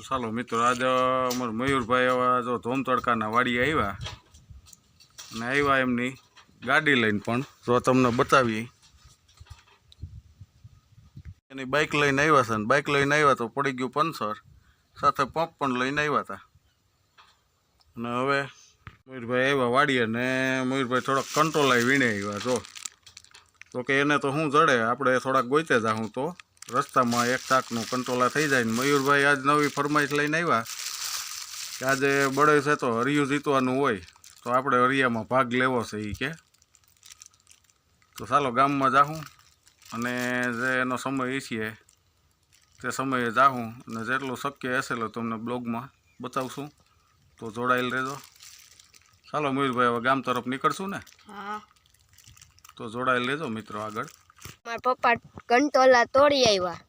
ચાલો મિત્રો, આજે અમારે મયુરભાઈ એવા જો ધોમ તડકાના વાડીએ આવ્યા અને આવ્યા એમની ગાડી લઈને, પણ જો તમને બતાવી એની બાઇક લઈને આવ્યા છે. અને બાઇક લઈને આવ્યા તો પડી ગયું પંચર, સાથે પંપ પણ લઈને આવ્યા હતા. અને હવે મયુરભાઈ આવ્યા વાડીએ ને મયુરભાઈ થોડાક કંટ્રોલ વીણે આવ્યા તો કે એને તો શું જડે, આપણે થોડાક ગોઈતે જાઉં તો રસ્તામાં એક શાકનું કંટ્રોલા થઈ જાય. ને મયુરભાઈ આજ નવી ફરમાઈશ લઈને આવ્યા કે આજે બળે છે તો હરિયું જીતવાનું હોય, તો આપણે હરિયામાં ભાગ લેવો છે એ કે. તો ચાલો ગામમાં જાઉં અને જે એનો સમય છે તે સમયે જાઉં અને જેટલું શક્ય હશે એટલે તમને બ્લોગમાં બતાવશું, તો જોડાયેલ રહેજો. ચાલો મયુરભાઈ, હવે ગામ તરફ નીકળશું ને? હા, તો જોડાયેલ રહેજો મિત્રો આગળ. મારા પપ્પા કંટોલા તોડી આવ્યા.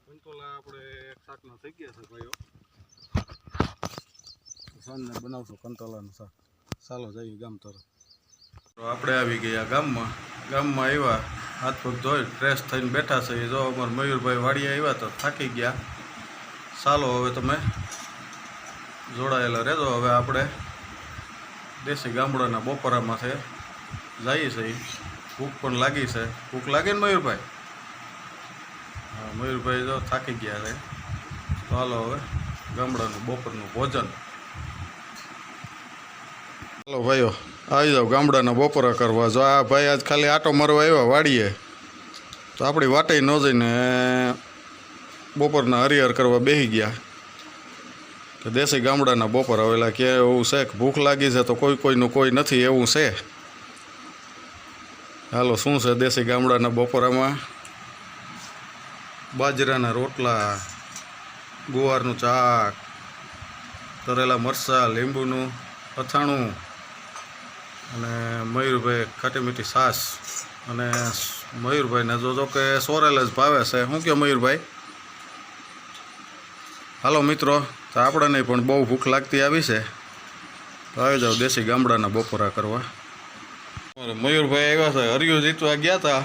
કંટોલા આપણે એક શાકના થઈ ગયા છે ભાઈઓ, સાંજને બનાવશું કંટોલાનું શાક. ચાલો જઈએ ગામ તરફ. તો આપણે આવી ગયા ગામમાં આવ્યા, હાથ પગ ધોઈ ફ્રેશ થઈને બેઠા છે. જો અમારા મયુરભાઈ વાડીએ આવ્યા તો થાકી ગયા. ચાલો હવે તમે જોડાયેલા રહેજો. હવે આપણે દેશી ગામડાના બપોરામાંથી જઈએ છીએ. ભૂખ પણ લાગી છે. ભૂખ લાગે ને મયુરભાઈ? હા, મયુરભાઈ જો થાકી ગયા છે. તો હાલો હવે ગામડાનું બપોરનું ભોજન. ચાલો ભાઈઓ, આવી જાઓ ગામડાના બપોરા કરવા. જો આ ભાઈ આજ ખાલી આટો મારવા આવ્યા વાડીએ, તો આપણી વાટે ન જઈને બપોરના હરિહર કરવા બેસી ગયા કે દેશી ગામડાના બપોરા. ઓલા કે એવું છે કે ભૂખ લાગી છે તો કોઈનું કોઈ નથી, એવું છે. હાલો, શું છે દેશી ગામડાના બપોરામાં? બાજરાના રોટલા, ગુવારનું શાક, તરેલા મરચાં, લીંબુનું અથાણું અને મયુરભાઈ ખાટી મીઠી છાશ. અને મયુરભાઈને જોજો કે સોરેલ જ ભાવે છે. શું કહો મયુરભાઈ? હાલો મિત્રો, તો આપણને પણ બહુ ભૂખ લાગતી આવી છે, તો આવી જાઓ દેશી ગામડાના બપોરા કરવા. મયુરભાઈ આવ્યા છે, હરિયું જીતવા ગયા હતા.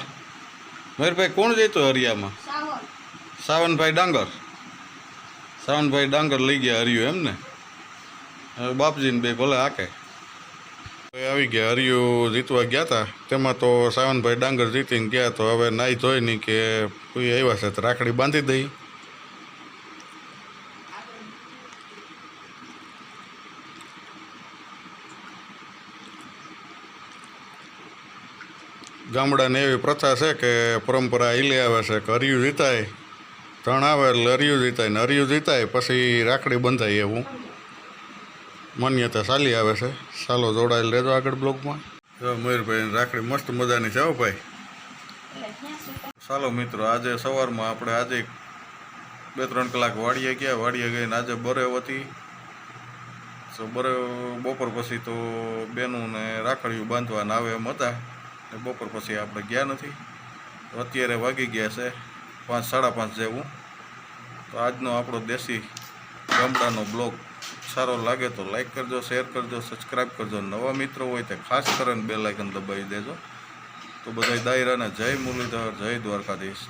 મયુરભાઈ કોણ જીત્યું હરિયામાં? સાવનભાઈ ડાંગર. સાવનભાઈ ડાંગર લઈ ગયા હરિયું એમ ને? હવે બાપજીને બે ભલે હાકે. આવી ગયા, હરિયું જીતવા ગયા હતા, તેમાં તો સાવનભાઈ ડાંગર જીતીને ગયા. તો હવે નાહી ધોઈ નહીં કે કોઈ આવ્યા છે તો રાખડી બાંધી દઈ. ગામડાની એવી પ્રથા છે કે પરંપરા ઈલે આવે છે કે હરિયું જીતાય, ત્રણ આવે એટલે હરિયું જીતાય, ને હરિયું જીતાય પછી રાખડી બંધાય, એવું માન્યતા ચાલી આવે છે. ચાલો જોડાયેલ રહેજો આગળ બ્લોગમાં. મયુરભાઈ રાખડી મસ્ત મજાની છે. ભાઈ ચાલો મિત્રો, આજે સવારમાં આપણે આજે 2-3 કલાક વાડીએ ગયા. વાડીએ ગઈને આજે બરેવ હતી, તો બપોર પછી તો બેનુંને રાખડીયું બાંધવાના આવે એમ હતા, ને બપોર પછી આપણે ગયા નથી. તો અત્યારે વાગી ગયા છે 5-5:30 જેવું. તો આજનો આપણો દેશી ગામડાનો બ્લોગ સારો લાગે તો લાઈક કરજો, શેર કરજો, સબસ્ક્રાઈબ કરજો. નવા મિત્રો હોય તો ખાસ કરીને બેલ આઇકન દબાવી દેજો. તો બધા દાયરાને જય મુરલીધર, જય દ્વારકાધીશ.